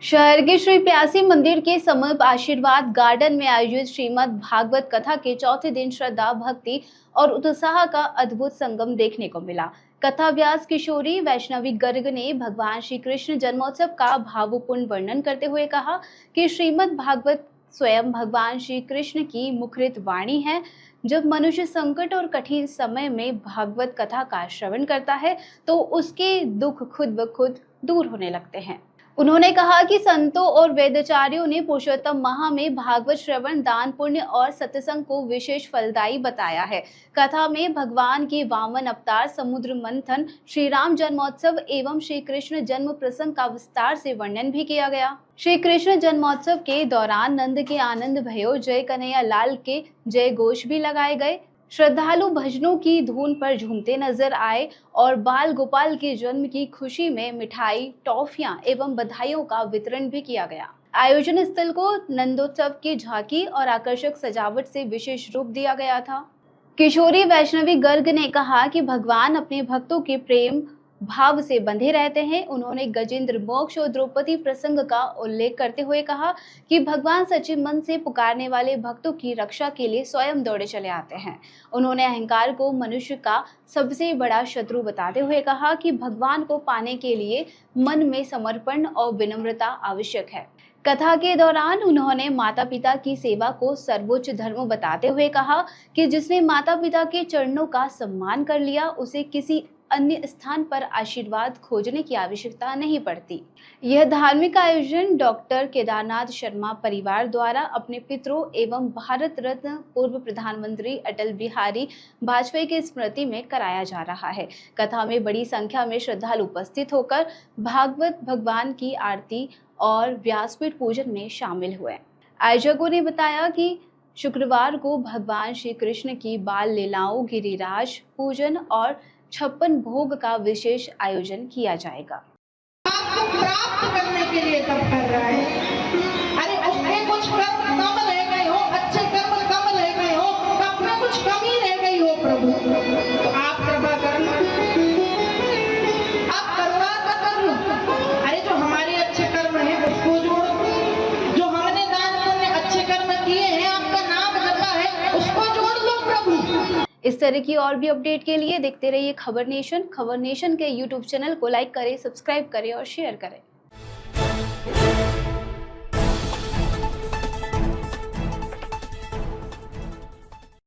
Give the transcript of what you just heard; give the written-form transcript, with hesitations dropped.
शहर के श्री प्यासी मंदिर के समीप आशीर्वाद गार्डन में आयोजित श्रीमद् भागवत कथा के चौथे दिन श्रद्धा, भक्ति और उत्साह का अद्भुत संगम देखने को मिला। कथा व्यास किशोरी वैष्णवी गर्ग ने भगवान श्री कृष्ण जन्मोत्सव का भावपूर्ण वर्णन करते हुए कहा कि श्रीमद् भागवत स्वयं भगवान श्री कृष्ण की मुखरित वाणी है। जब मनुष्य संकट और कठिन समय में भागवत कथा का श्रवण करता है तो उसके दुख खुद ब खुद दूर होने लगते हैं। उन्होंने कहा कि संतों और वेदाचार्यों ने पुरुषोत्तम माह में भागवत श्रवण, दान, पुण्य और सत्संग को विशेष फलदायी बताया है। कथा में भगवान की वामन अवतार, समुद्र मंथन, श्री राम जन्मोत्सव एवं श्री कृष्ण जन्म प्रसंग का विस्तार से वर्णन भी किया गया। श्री कृष्ण जन्मोत्सव के दौरान नंद के आनंद भयो, जय कन्हैया लाल के जय घोष भी लगाए गए। श्रद्धालु भजनों की धुन पर झूमते नजर आए और बाल गोपाल के जन्म की खुशी में मिठाई, टॉफियां एवं बधाइयों का वितरण भी किया गया। आयोजन स्थल को नंदोत्सव की झांकी और आकर्षक सजावट से विशेष रूप दिया गया था। किशोरी वैष्णवी गर्ग ने कहा कि भगवान अपने भक्तों के प्रेम भाव से बंधे रहते हैं। उन्होंने गजेंद्र मोक्ष और द्रौपदी प्रसंग का उल्लेख करते हुए कहा कि भगवान सच्चे मन से पुकारने वाले भक्तों की रक्षा के लिए स्वयं दौड़े चले आते हैं। उन्होंने अहंकार को मनुष्य का सबसे बड़ा शत्रु बताते हुए कहा कि भगवान को पाने के लिए मन में समर्पण और विनम्रता आवश्यक है। कथा के दौरान उन्होंने माता पिता की सेवा को सर्वोच्च धर्म बताते हुए कहा कि जिसने माता पिता के चरणों का सम्मान कर लिया, उसे किसी अन्य स्थान पर आशीर्वाद खोजने की आवश्यकता नहीं पड़ती। यह धार्मिक आयोजन डॉक्टर केदारनाथ शर्मा परिवार द्वारा अपने पितरों एवं भारत रत्न पूर्व प्रधानमंत्री अटल बिहारी वाजपेयी की स्मृति में कराया जा रहा है। कथा में बड़ी संख्या में श्रद्धालु उपस्थित होकर भागवत भगवान की आरती और व्यासपीठ पूजन में शामिल हुए। आयोजकों ने बताया कि शुक्रवार को भगवान श्री कृष्ण की बाल लीलाओं, गिरिराज पूजन और 56 भोग का विशेष आयोजन किया जाएगा। आपको प्राप्त करने के लिए तब कर रहा है। अरे उसमें कुछ कर्म कम रह गए हो, अच्छे कर्म कम रह गए हो, तब में कुछ कमी रह गई हो प्रभु, तो आप कृपा करना, आप करुणा का कर लो। अरे जो हमारे अच्छे कर्म हैं उसको जोड़ो, जो हमने दान पुण्य अच्छे कर्म किए हैं, आपका नाम जपा है, उसको जोड़ लो प्रभु। इस तरह की और भी अपडेट के लिए देखते रहिए खबर नेशन। खबर नेशन के यूट्यूब चैनल को लाइक करें, सब्सक्राइब करें और शेयर करें।